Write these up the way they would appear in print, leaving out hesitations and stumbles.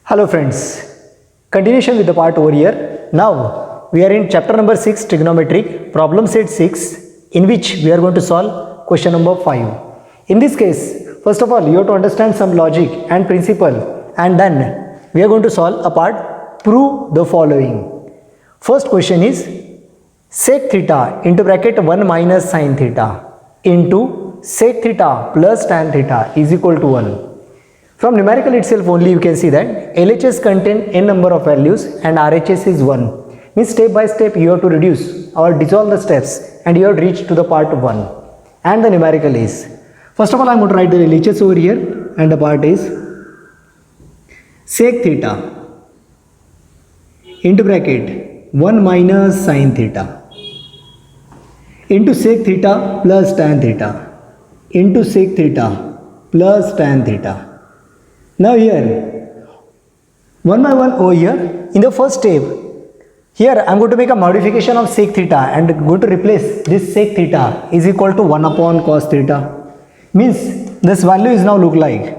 Hello friends, continuation with the part over here. Now we are in chapter number 6 trigonometric problem set 6 in which we are going to solve question number 5. In this case, first of all you have to understand some logic and principle and then we are going to solve a part. Prove the following. First question is sec theta into bracket 1 minus sin theta into sec theta plus tan theta is equal to 1. From numerical itself only you can see that LHS contain n number of values and RHS is 1. Means step by step you have to reduce or dissolve the steps and you have to reach to the part 1. And the numerical is, first of all I am going to write the LHS over here and the part is sec theta into bracket 1 minus sin theta into sec theta plus tan theta into sec theta plus tan theta. Now here, one by one over here, in the first step, here I am going to make a modification of sec theta and going to replace this sec theta is equal to 1 upon cos theta. Means this value is now look like,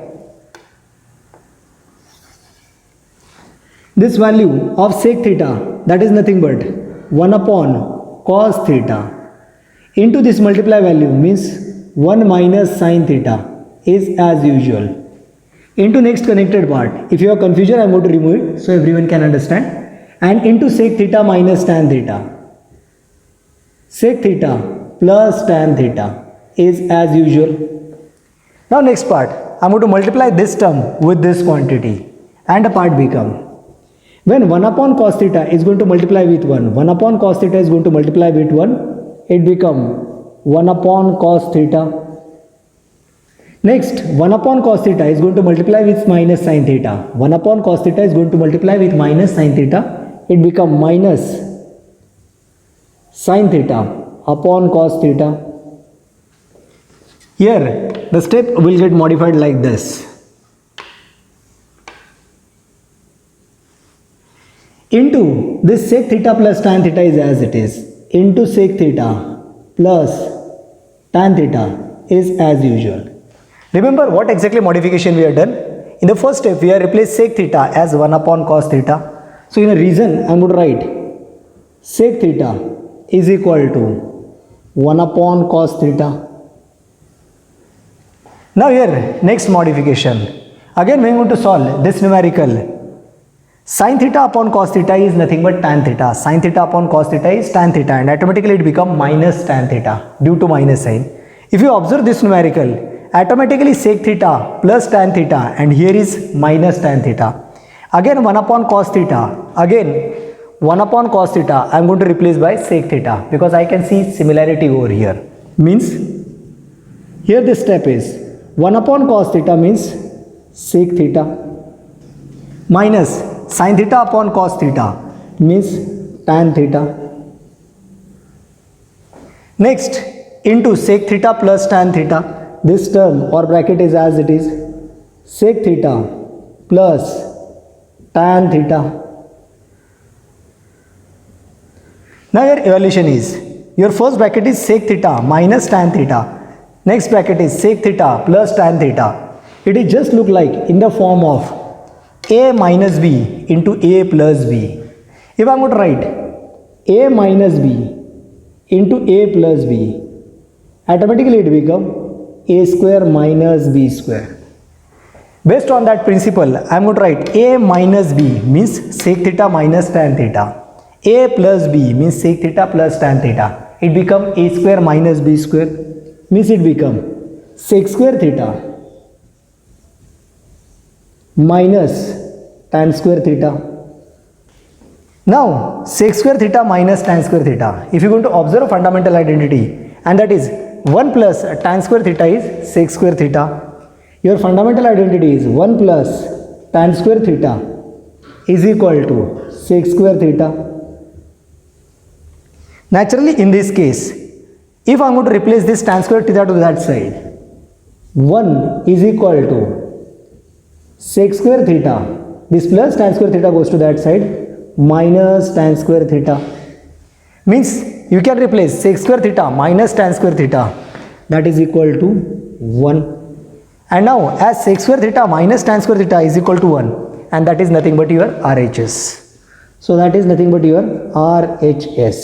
this value of sec theta, that is nothing but 1 upon cos theta into this multiply value means 1 minus sin theta is as usual. Into next connected part, if you have confusion I am going to remove it so everyone can understand, and into sec theta minus tan theta, sec theta plus tan theta is as usual. Now next part, I am going to multiply this term with this quantity and the part become, when 1 upon cos theta is going to multiply with 1 upon cos theta is going to multiply with 1, it become 1 upon cos theta. Next, 1 upon cos theta is going to multiply with minus sin theta. 1 upon cos theta is going to multiply with minus sin theta. It becomes minus sin theta upon cos theta. Here, the step will get modified like this. Into this sec theta plus tan theta is as it is. Into sec theta plus tan theta is as usual. Remember what exactly modification we have done? In the first step we have replaced sec theta as 1 upon cos theta. So in a reason I am going to write sec theta is equal to 1 upon cos theta. Now here next modification. Again we are going to solve this numerical. Sin theta upon cos theta is nothing but tan theta. Sin theta upon cos theta is tan theta and automatically it becomes minus tan theta due to minus sign. If you observe this numerical, automatically sec theta plus tan theta and here is minus tan theta. Again 1 upon cos theta, again 1 upon cos theta I am going to replace by sec theta because I can see similarity over here. Means here this step is 1 upon cos theta means sec theta minus sin theta upon cos theta means tan theta. Next into sec theta plus tan theta. This term or bracket is as it is, sec theta plus tan theta. Now your evaluation is, your first bracket is sec theta minus tan theta. Next bracket is sec theta plus tan theta. It is just look like in the form of a minus b into a plus b. If I am going to write a minus b into a plus b, automatically it becomes a square minus b square. Based on that principle, I am going to write a minus b means sec theta minus tan theta. A plus b means sec theta plus tan theta. It becomes a square minus b square. Means it becomes sec square theta minus tan square theta. Now, sec square theta minus tan square theta. If you are going to observe a fundamental identity, and that is 1 plus tan square theta is sec square theta. Your fundamental identity is 1 plus tan square theta is equal to sec square theta. Naturally in this case, if I am going to replace this tan square theta to that side, 1 is equal to sec square theta. This plus tan square theta goes to that side minus tan square theta. Means you can replace sec square theta minus tan square theta, that is equal to 1. And now as sec square theta minus tan square theta is equal to 1, and that is nothing but your RHS. So that is nothing but your RHS.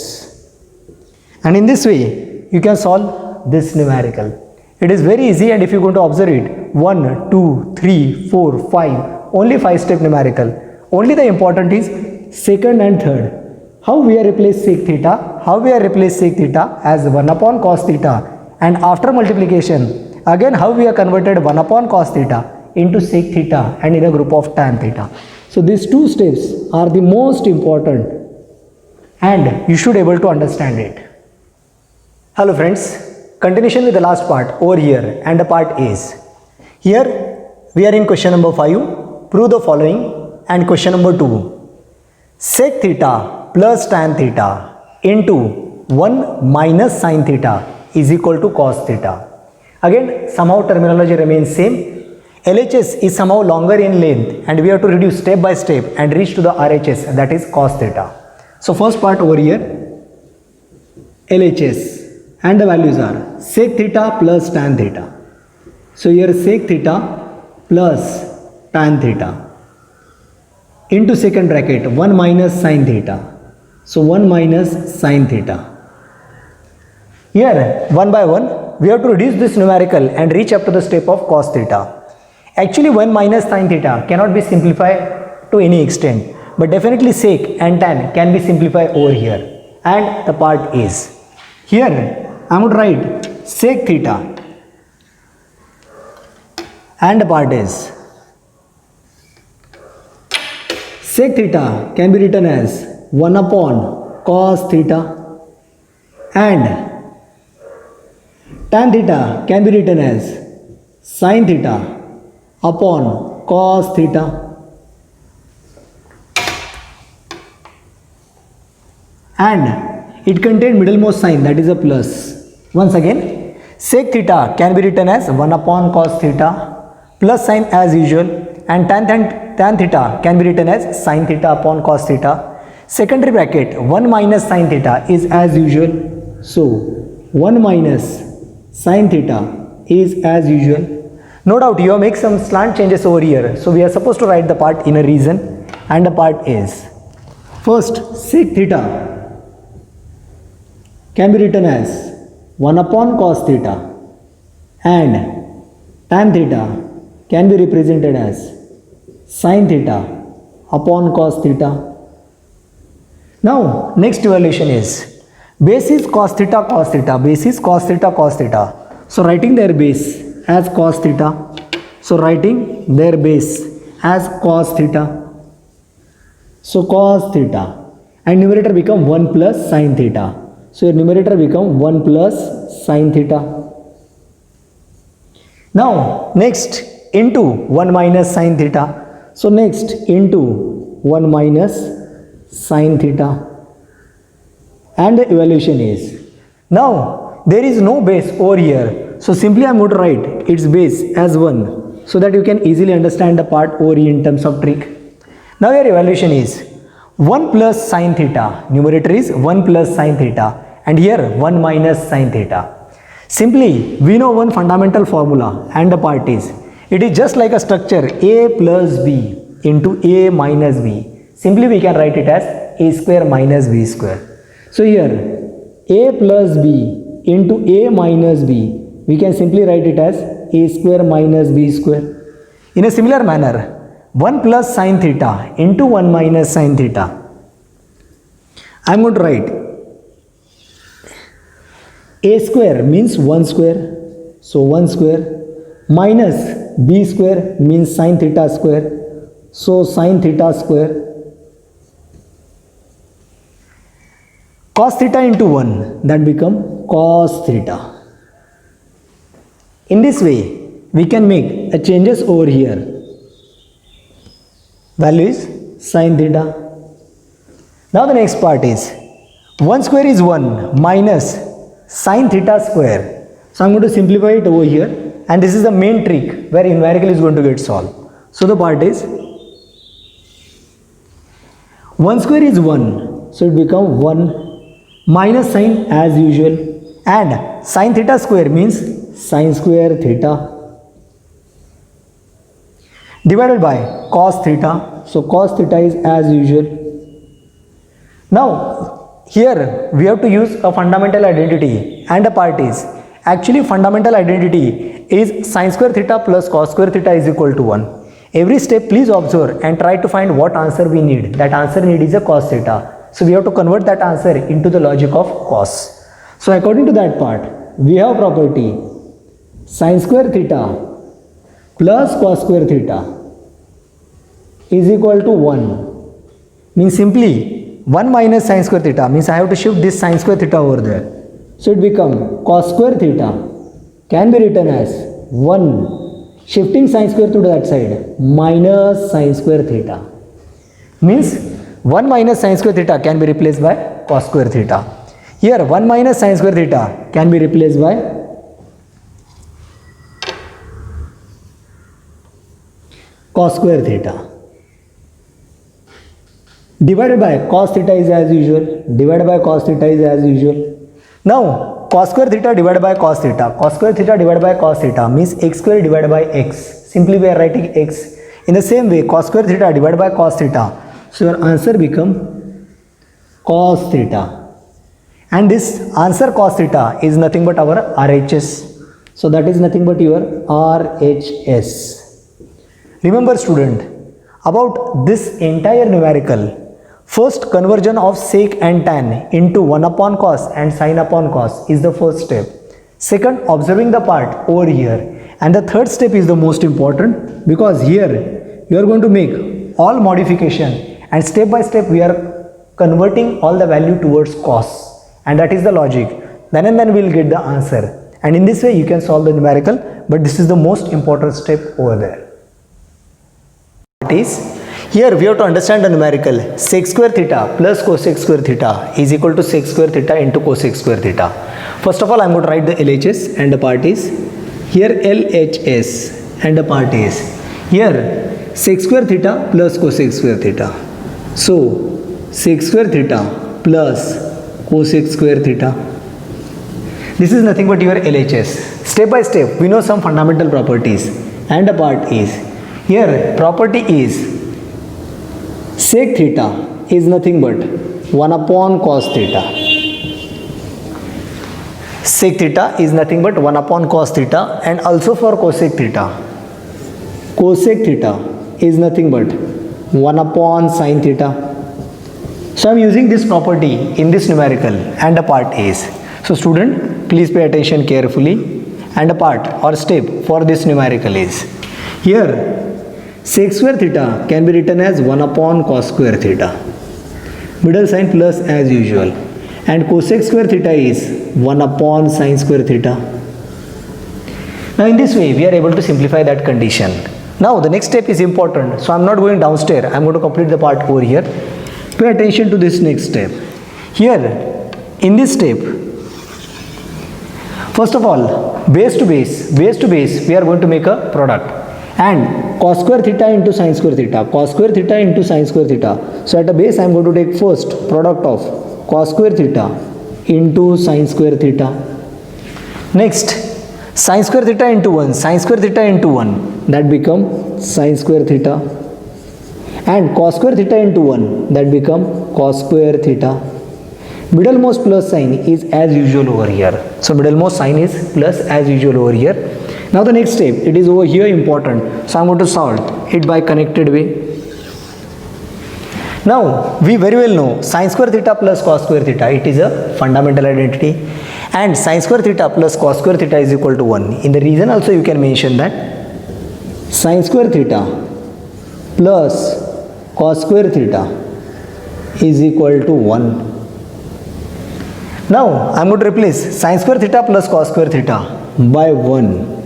And in this way, you can solve this numerical. It is very easy, and if you are going to observe it, 1, 2, 3, 4, 5, only 5-step numerical. Only the important is second and third. How we are replace sec theta? How we are replace sec theta as 1 upon cos theta, and after multiplication, again how we are converted 1 upon cos theta into sec theta and in a group of tan theta. So these two steps are the most important, and you should able to understand it. Hello friends. Continuation with the last part over here, and the part is, here we are in question number 5, prove the following, and question number 2, sec theta plus tan theta into 1 minus sin theta is equal to cos theta. Again somehow terminology remains same. LHS is somehow longer in length, and we have to reduce step by step and reach to the RHS, that is cos theta. So first part over here, LHS. And the values are sec theta plus tan theta. So here sec theta plus tan theta into second bracket 1 minus sin theta. So 1 minus sin theta. Here one by one we have to reduce this numerical and reach up to the step of cos theta. Actually 1 minus sin theta cannot be simplified to any extent, but definitely sec and tan can be simplified over here. And the part is, here I am going to write sec theta, and the part is, sec theta can be written as 1 upon cos theta, and tan theta can be written as sin theta upon cos theta, and it contains middlemost sign, that is a plus. Once again, sec theta can be written as 1 upon cos theta plus sin as usual, and tan theta can be written as sin theta upon cos theta. Secondary bracket 1 minus sin theta is as usual. So 1 minus sin theta is as usual. No doubt you have made some slant changes over here. So we are supposed to write the part in a reason, and the part is, first sec theta can be written as 1 upon cos theta, and tan theta can be represented as sin theta upon cos theta. Now next evaluation is, base is cos theta, base is cos theta. So writing their base as cos theta, so writing their base as cos theta, so cos theta, and numerator become 1 plus sin theta. So your numerator become 1 plus sin theta. Now next into 1 minus sin theta. So next into 1 minus sin theta. And the evaluation is, now there is no base over here. So simply I am going to write its base as 1, so that you can easily understand the part over here in terms of trick. Now your evaluation is 1 plus sin theta, numerator is 1 plus sin theta, and here 1 minus sin theta. Simply we know one fundamental formula, and the part is, it is just like a structure a plus b into a minus b. Simply we can write it as a square minus b square. So here a plus b into a minus b, we can simply write it as a square minus b square. In a similar manner, 1 plus sin theta into 1 minus sin theta, I am going to write a square means 1 square, so 1 square, minus b square means sin theta square, so sin theta square, cos theta into 1, that become cos theta. In this way we can make a changes over here. Value is sin theta. Now the next part is, 1 square is 1 minus sin theta square. So I am going to simplify it over here, and this is the main trick where numerical is going to get solved. So the part is, 1 square is 1, so it become 1 minus sin as usual, and sin theta square means sin square theta divided by cos theta. So cos theta is as usual. Now here we have to use a fundamental identity, and a part is actually fundamental identity is sin square theta plus cos square theta is equal to 1. Every step please observe and try to find what answer we need. That answer need is a cos theta. So we have to convert that answer into the logic of cos. So according to that part, we have property sin square theta plus cos square theta is equal to 1. Means simply 1 minus sin square theta means I have to shift this sin square theta over there. So it become cos square theta can be written as 1 shifting sin square to that side minus sin square theta. Means 1 minus sin square theta can be replaced by cos square theta. Here 1 minus sin square theta can be replaced by cos square theta. Divided by cos theta is as usual. Divided by cos theta is as usual. Now cos square theta divided by cos theta. Cos square theta divided by cos theta means x square divided by x. Simply we are writing x. In the same way cos square theta divided by cos theta. So your answer become cos theta. And this answer cos theta is nothing but our RHS. So that is nothing but your RHS. Remember student, about this entire numerical, first conversion of sec and tan into 1 upon cos and sin upon cos is the first step. Second, observing the part over here. And the third step is the most important, because here you are going to make all modification and step by step we are converting all the value towards cos. And that is the logic. Then and then we will get the answer. And in this way you can solve the numerical, but this is the most important step over there. It is, here we have to understand the numerical sec square theta plus cosec square theta is equal to sec square theta into cosec square theta. First of all I am going to write the LHS and the part is, here LHS and the part is, here sec square theta plus cosec square theta. So sec square theta plus cosec square theta. This is nothing but your LHS. Step by step we know some fundamental properties, and the part is, here property is sec theta is nothing but 1 upon cos theta. Sec theta is nothing but 1 upon cos theta, and also for cosec theta. Cosec theta is nothing but 1 upon sin theta. So I am using this property in this numerical, and the part is. So student, please pay attention carefully, and the part or step for this numerical is, here sec square theta can be written as 1 upon cos square theta. Middle sign plus as usual. And cosec square theta is 1 upon sin square theta. Now in this way we are able to simplify that condition. Now the next step is important. So I am not going downstairs. I am going to complete the part over here. Pay attention to this next step. Here in this step, first of all base to base we are going to make a product. And cos square theta into sin square theta, cos square theta into sin square theta. So at the base I am going to take first product of cos square theta into sin square theta. Next sin square theta into 1, sin square theta into 1, that become sin square theta. And cos square theta into 1, that become cos square theta. Middlemost plus sign is as usual over here. So middlemost sign is plus as usual over here. Now the next step, it is over here important. So I am going to solve it by connected way. Now we very well know sin square theta plus cos square theta, it is a fundamental identity, and sin square theta plus cos square theta is equal to 1. In the reason also you can mention that sin square theta plus cos square theta is equal to 1. Now I am going to replace sin square theta plus cos square theta by 1.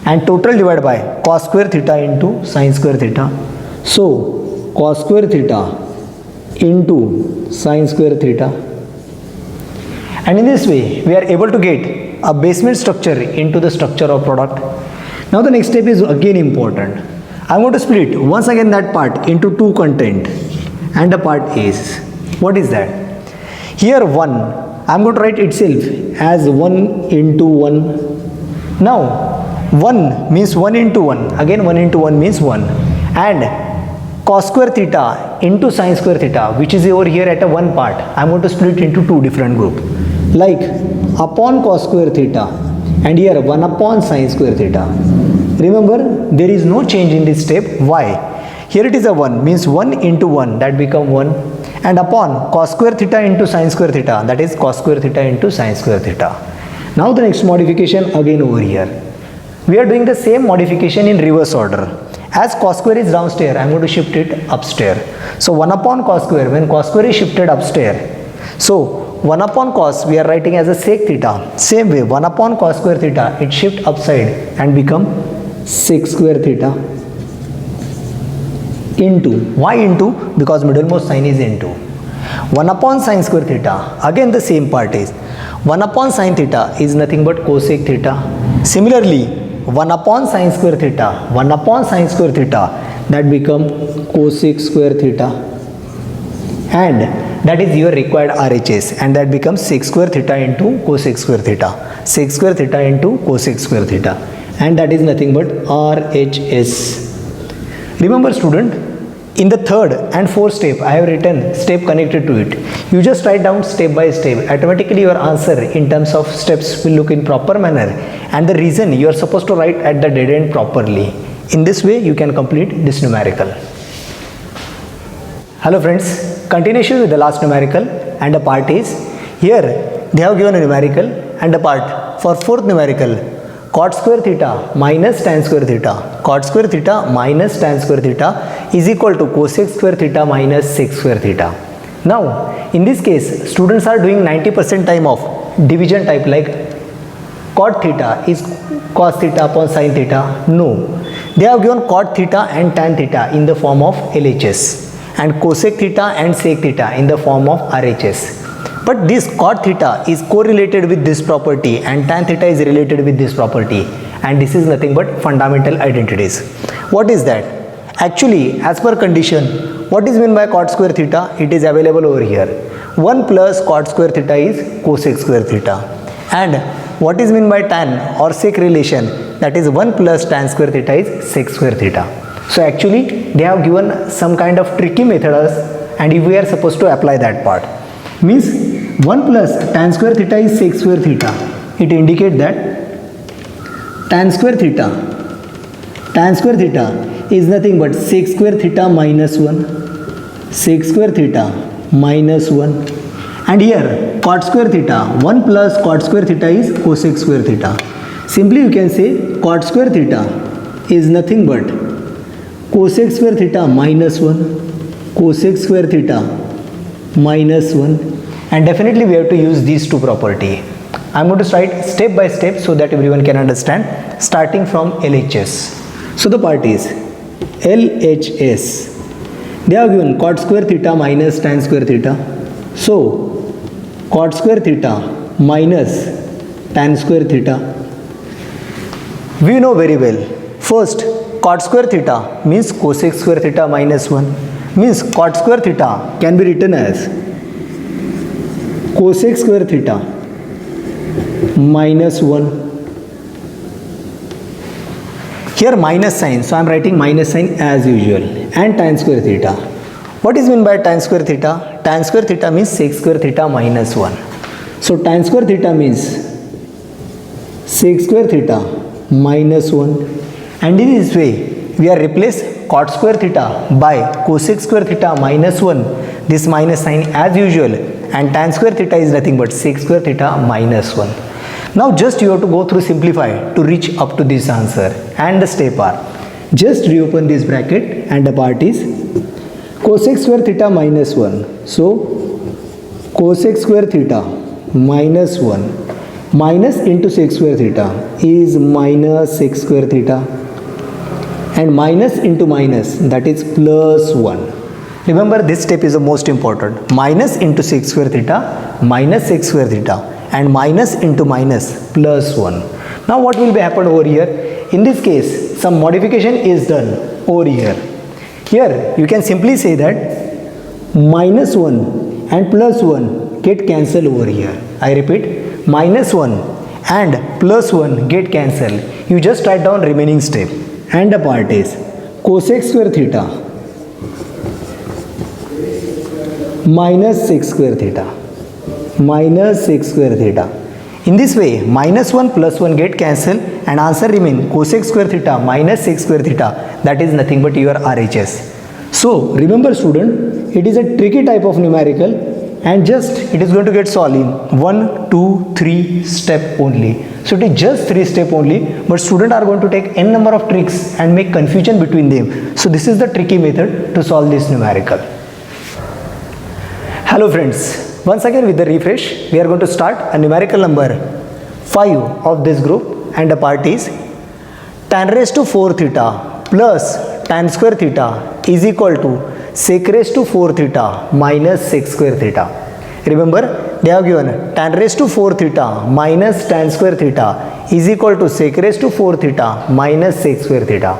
And total divided by cos square theta into sin square theta. So cos square theta into sin square theta. And in this way we are able to get a basement structure into the structure of product. Now the next step is again important. I am going to split once again that part into two content, and the part is, what is that? Here 1, I am going to write itself as 1 into 1. Now 1 means 1 into 1, again 1 into 1 means 1, and cos square theta into sin square theta, which is over here at a one part, I'm going to split into two different group, like upon cos square theta and here 1 upon sin square theta. Remember, there is no change in this step. Why? Here it is a 1, means 1 into 1, that become 1, and upon cos square theta into sin square theta, that is cos square theta into sin square theta. Now the next modification again over here. We are doing the same modification in reverse order. As cos square is downstairs, I am going to shift it upstairs. So 1 upon cos square, when cos square is shifted upstairs, so 1 upon cos we are writing as a sec theta. Same way, 1 upon cos square theta, it shift upside and become sec square theta into, why into? Because middlemost sign is into. 1 upon sin square theta, again the same part is 1 upon sin theta is nothing but cosec theta. Similarly, 1 upon sin square theta, 1 upon sin square theta, that become cosec square theta, and that is your required RHS, and that becomes sec square theta into cosec square theta, sec square theta into cosec square theta, and that is nothing but RHS. Remember student, in the third and fourth step, I have written step connected to it. You just write down step by step. Automatically your answer in terms of steps will look in proper manner, and the reason you are supposed to write at the dead end properly. In this way, you can complete this numerical. Hello friends, continuation with the last numerical, and the part is, here they have given a numerical and a part for fourth numerical, cot square theta minus tan square theta, cot square theta minus tan square theta is equal to cosec square theta minus sec square theta. Now in this case, students are doing 90% time of division type, like cot theta is cos theta upon sin theta. No, they have given cot theta and tan theta in the form of LHS, and cosec theta and sec theta in the form of RHS. But this cot theta is correlated with this property and tan theta is related with this property, and this is nothing but fundamental identities. What is that? Actually, as per condition, what is meant by cot square theta? It is available over here. 1 plus cot square theta is cosec square theta. And what is meant by tan or sec relation? That is 1 plus tan square theta is sec square theta. So actually, they have given some kind of tricky methods, and if we are supposed to apply that part, means 1 plus tan square theta is sec square theta. It indicates that tan square theta is nothing but sec square theta minus 1, sec square theta minus 1, and here cot square theta, 1 plus cot square theta is cosec square theta. Simply you can say cot square theta is nothing but cosec square theta minus 1, cosec square theta minus 1, and definitely we have to use these two property. I am going to write step by step so that everyone can understand, starting from LHS. So the part is LHS. They have given cot square theta minus tan square theta. So cot square theta minus tan square theta. We know very well. First, cot square theta means cosec square theta minus 1. Means cot square theta can be written as cosec square theta minus 1. Here minus sign, so I am writing minus sign as usual, and tan square theta. What is meant by tan square theta? Tan square theta means sec square theta minus 1. So tan square theta means sec square theta minus 1, and in this way we are replace cot square theta by cosec square theta minus 1, this minus sign as usual, and tan square theta is nothing but sec square theta minus 1. Now just you have to go through simplify to reach up to this answer, and the step are, just reopen this bracket and the part is cosec square theta minus 1. So cosec square theta minus 1 minus into sec square theta is minus sec square theta, and minus into minus, that is plus 1. Remember, this step is the most important. Minus into sec square theta minus sec square theta, and minus into minus plus 1. Now what will be happen over here? In this case, some modification is done over here. Here you can simply say that minus 1 and plus 1 get cancelled over here. I repeat, minus 1 and plus 1 get cancelled. You just write down remaining step, and the part is cosec square theta minus sec square theta. Minus sec square theta. In this way, minus 1 plus 1 get cancelled and answer remain cosec square theta minus sec square theta. That is nothing but your RHS. So remember student, it is a tricky type of numerical and just it is going to get solved in 1, 2, 3 step only. So it is just 3 step only, but students are going to take n number of tricks and make confusion between them. So this is the tricky method to solve this numerical. Hello friends, once again with the refresh, we are going to start a numerical number 5 of this group and the part is tan raised to 4 theta plus tan square theta is equal to sec raised to 4 theta minus sec square theta. Remember, they have given tan raised to 4 theta minus tan square theta is equal to sec raised to 4 theta minus sec square theta.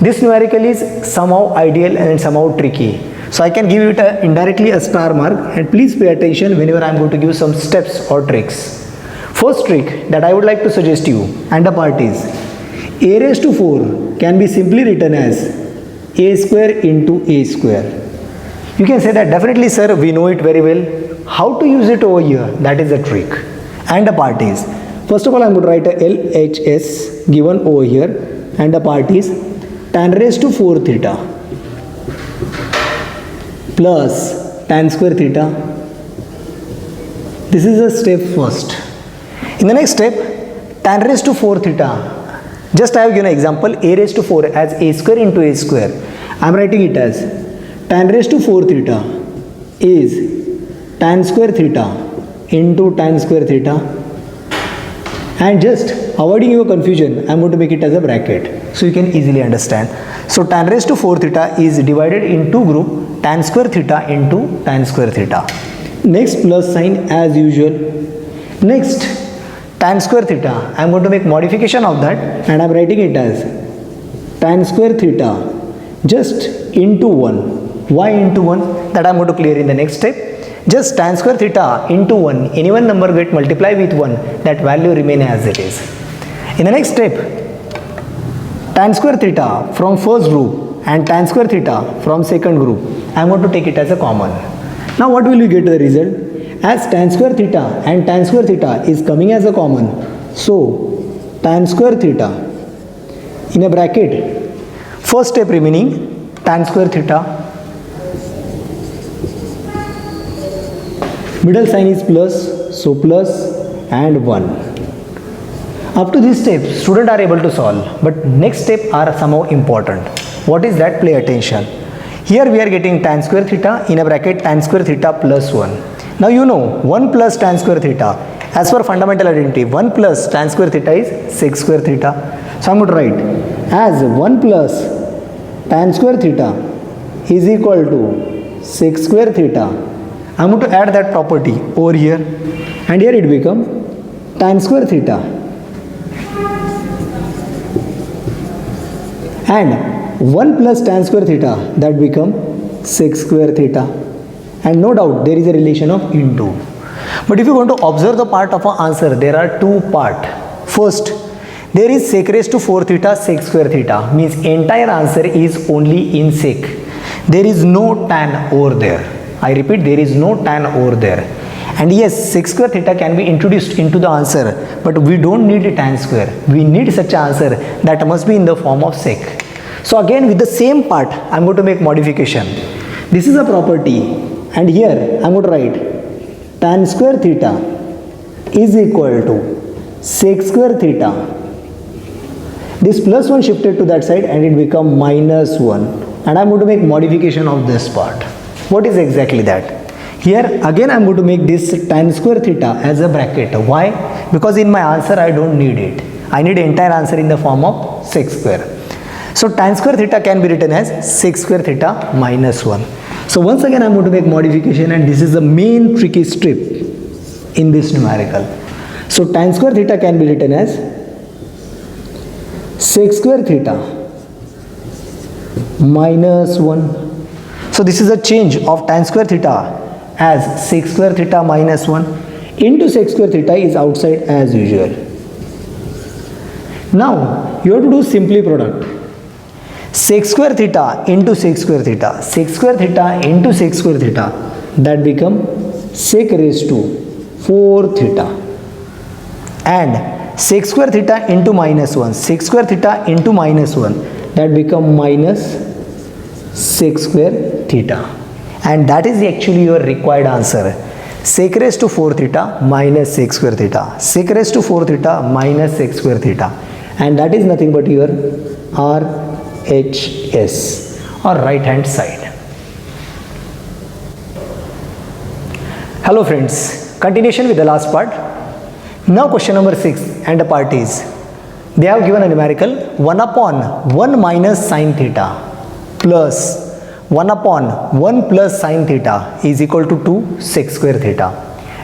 This numerical is somehow ideal and somehow tricky. So I can give it indirectly a star mark, and please pay attention whenever I am going to give some steps or tricks. First trick that I would like to suggest you and the part is a raised to 4 can be simply written as a square into a square. You can say that definitely sir, we know it very well. How to use it over here? That is the trick. And the part is, first of all I am going to write a LHS given over here, and the part is tan raised to 4 theta plus tan square theta. This is the step first. In the next step, tan raised to 4 theta. Just I have given an example a raised to 4 as a square into a square. I am writing it as tan raised to 4 theta is tan square theta into tan square theta, and just avoiding your confusion I am going to make it as a bracket so you can easily understand. So tan raised to 4 theta is divided in two group, tan square theta into tan square theta. Next plus sign as usual. Next tan square theta, I am going to make modification of that and I am writing it as tan square theta just into 1. Why into 1? That I am going to clear in the next step. Just tan square theta into 1, any one number get multiplied with 1, that value remain as it is. In the next step, tan square theta from first group and tan square theta from second group, I am going to take it as a common. Now what will you get the result? As tan square theta and tan square theta is coming as a common, so tan square theta in a bracket, first step remaining tan square theta, middle sign is plus, so plus and 1. Up to this step students are able to solve, but next step are somehow important. What is that? Pay attention. Here we are getting tan square theta in a bracket tan square theta plus 1. Now you know 1 plus tan square theta, as per fundamental identity 1 plus tan square theta is sec square theta. So I am going to write as 1 plus tan square theta is equal to sec square theta. I am going to add that property over here, and here it become tan square theta, and 1 plus tan square theta, that become sec square theta. And no doubt there is a relation of into. But if you want to observe the part of an answer, there are two parts. First, there is sec raised to 4 theta sec square theta, means entire answer is only in sec. There is no tan over there. I repeat, there is no tan over there. And yes, sec square theta can be introduced into the answer, but we don't need a tan square. We need such an answer that must be in the form of sec. So again with the same part, I am going to make modification. This is a property. And here I am going to write tan square theta is equal to sec square theta. This plus 1 shifted to that side and it become minus 1. And I am going to make modification of this part. What is exactly that? Here again I am going to make this tan square theta as a bracket. Why? Because in my answer I don't need it. I need entire answer in the form of sec square. So tan square theta can be written as sec square theta minus 1. So once again I am going to make modification, and this is the main tricky step in this numerical. So tan square theta can be written as sec square theta minus 1. So this is a change of tan square theta as sec square theta minus 1 into sec square theta is outside as usual. Now you have to do simply product. Sec square theta into sec square theta, sec square theta into sec square theta. that become sec raised to 4 theta, and sec square theta into minus 1, sec square theta into minus 1, that become minus sec square theta, and that is actually your required answer. Sec raised to 4 theta minus sec square theta, sec raised to 4 theta minus sec square theta, and that is nothing but your RHS or right hand side. Hello friends, continuation with the last part. Now question number 6 and the part is, they have given a numerical 1 upon 1 minus sine theta plus 1 upon 1 plus sine theta is equal to 2 sec square theta.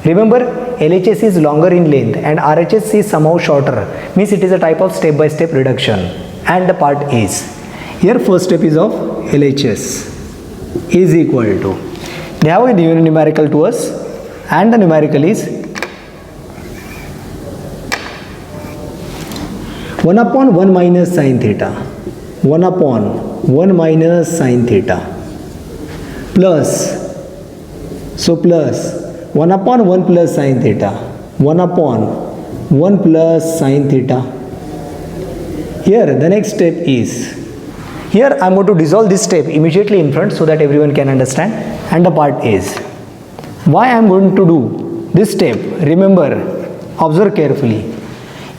Remember, LHS is longer in length and RHS is somehow shorter, means it is a type of step by step reduction, and the part is, here first step is of LHS is equal to, they have given a numerical to us, and the numerical is 1 upon 1 minus sine theta, 1 upon 1 minus sine theta plus, so plus 1 upon 1 plus sine theta, 1 upon 1 plus sine theta. Here the next step is, here I am going to dissolve this step immediately in front so that everyone can understand, and the part is, why I am going to do this step, remember, observe carefully.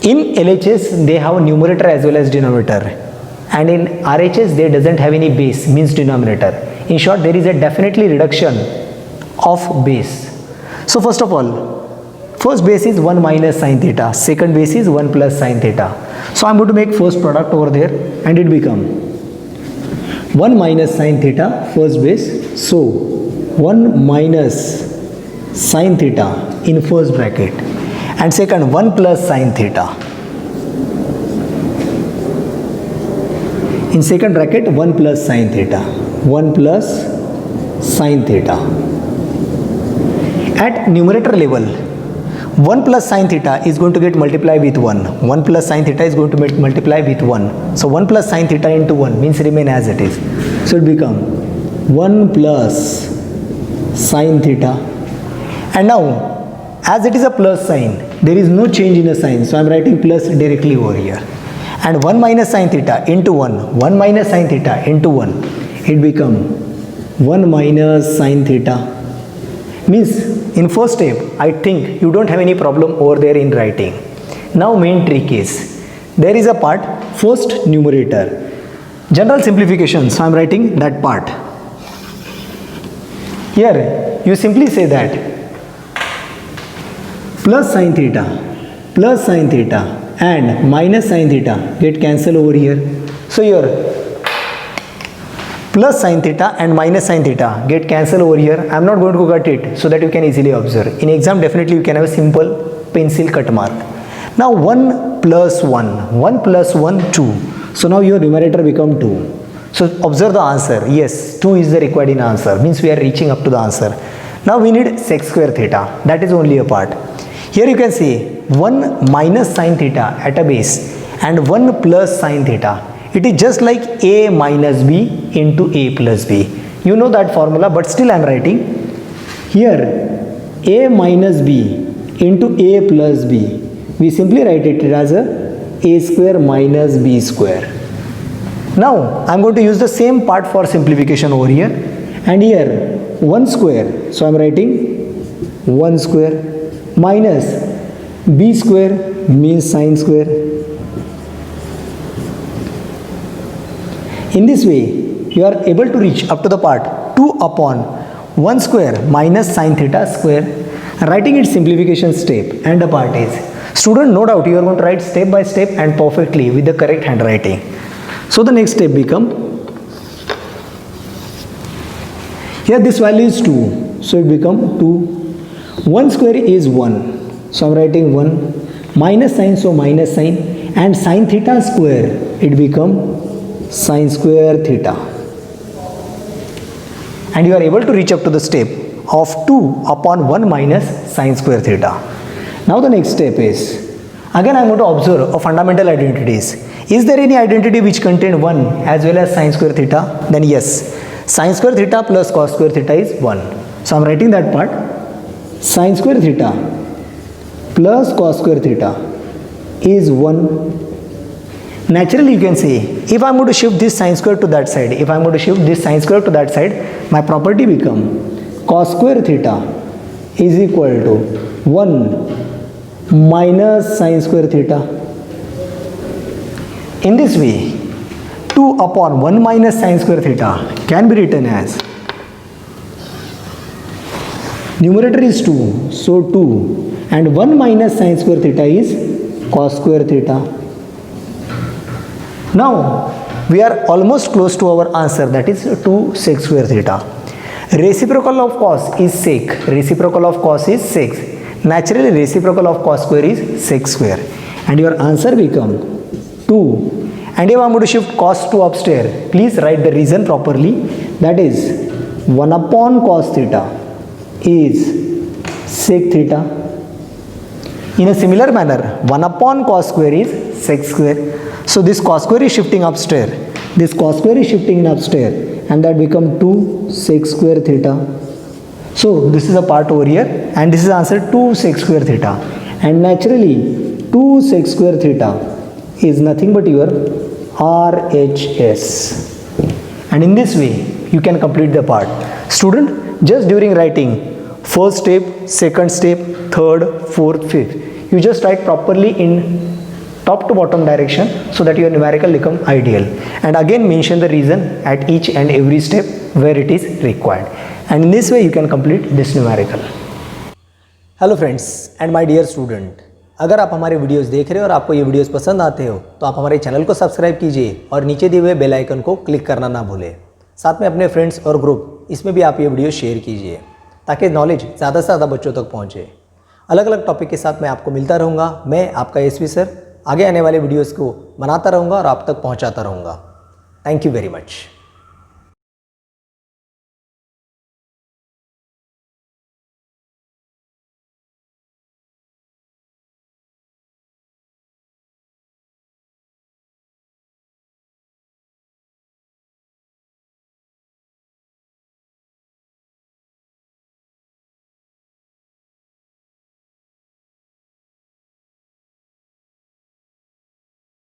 In LHS they have numerator as well as denominator, and in RHS they doesn't have any base, means denominator. In short, there is a definitely reduction of base. So first of all, first base is 1 minus sine theta, second base is 1 plus sine theta. So I am going to make first product over there, and it become 1 minus sine theta first base, so 1 minus sine theta in first bracket, and second 1 plus sine theta in second bracket, 1 plus sine theta, 1 plus sine theta. At numerator level, 1 plus sine theta is going to get multiplied with 1, 1 plus sine theta is going to multiply with 1, so 1 plus sine theta into 1 means remain as it is, so it become 1 plus sine theta. And now, as it is a plus sign, there is no change in a sign, so I am writing plus directly over here, and 1 minus sine theta into 1 minus sine theta into 1, it become 1 minus sine theta. Means in first step, I think you don't have any problem over there in writing. Now main trick is, there is a part, first numerator, general simplification, so I am writing that part. Here you simply say that plus sine theta and minus sine theta get cancelled over here. So here plus sine theta and minus sine theta get cancelled over here. I am not going to cut it so that you can easily observe. In exam definitely you can have a simple pencil cut mark. Now 1 plus 1, 2. So now your numerator become 2. So observe the answer. Yes, 2 is the required in answer. Means we are reaching up to the answer. Now we need sec square theta. That is only a part. Here you can see 1 minus sine theta at a base and 1 plus sine theta. It is just like a minus b into a plus b. You know that formula, but still I am writing here a minus b into a plus b. We simply write it as a square minus b square. Now I am going to use the same part for simplification over here, and here 1 square. So I am writing 1 square minus b square means sine square. In this way, you are able to reach up to the part 2 upon 1 square minus sine theta square, writing its simplification step, and the part is, student, no doubt you are going to write step by step and perfectly with the correct handwriting. So the next step become, here this value is 2, so it become 2. 1 square is 1, so I am writing 1, minus sine, so minus sine, and sine theta square, it become sine square theta, and you are able to reach up to the step of 2 upon 1 minus sine square theta. Now the next step is, again I am going to observe a fundamental identities. Is there any identity which contain 1 as well as sine square theta? Then yes, sine square theta plus cos square theta is 1. So I'm writing that part. Sin square theta plus cos square theta is 1. Naturally you can say, if I'm going to shift this sin square to that side, my property become cos square theta is equal to 1 minus sin square theta. In this way, 2 upon 1 minus sin square theta can be written as, numerator is 2, so 2, and 1 minus sin square theta is cos square theta. Now we are almost close to our answer, that is 2 sec square theta. Reciprocal of cos is sec. Naturally reciprocal of cos square is sec square, and your answer become 2. And if I am going to shift cos to upstairs, please write the reason properly, that is 1 upon cos theta is sec theta. In a similar manner, 1 upon cos square is sec square. So this cos square is shifting upstairs, and that become 2 sec square theta. So this is a part over here, and this is answer 2 sec square theta. And naturally 2 sec square theta is nothing but your RHS. And in this way you can complete the part. Student, just during writing first step, second step, third, fourth, fifth, you just write properly in top to bottom direction so that your numerical become ideal, and again mention the reason at each and every step where it is required, and in this way you can complete this numerical. Hello friends and my dear student, अगर आप हमारे videos देख रहे हो और आपको ये videos पसंद आते हो तो आप हमारे चैनल को सब्सक्राइब कीजिए और नीचे दिए हुए बेल आइकन को क्लिक करना ना भूलें। साथ में अपने फ्रेंड्स और ग्रुप इसमें भी आप ये वीडियो शेयर कीजिए ताकि नॉलेज ज़्यादा से ज़्यादा बच्चों तक पहुँचे। अलग अलग टॉपिक के साथ मैं आपको मिलता रहूँगा। मैं आपका एसवी सर आगे आने वाले वीडियोस को बनाता रहूँगा और आप तक पहुँचाता रहूँगा। Thank you very much.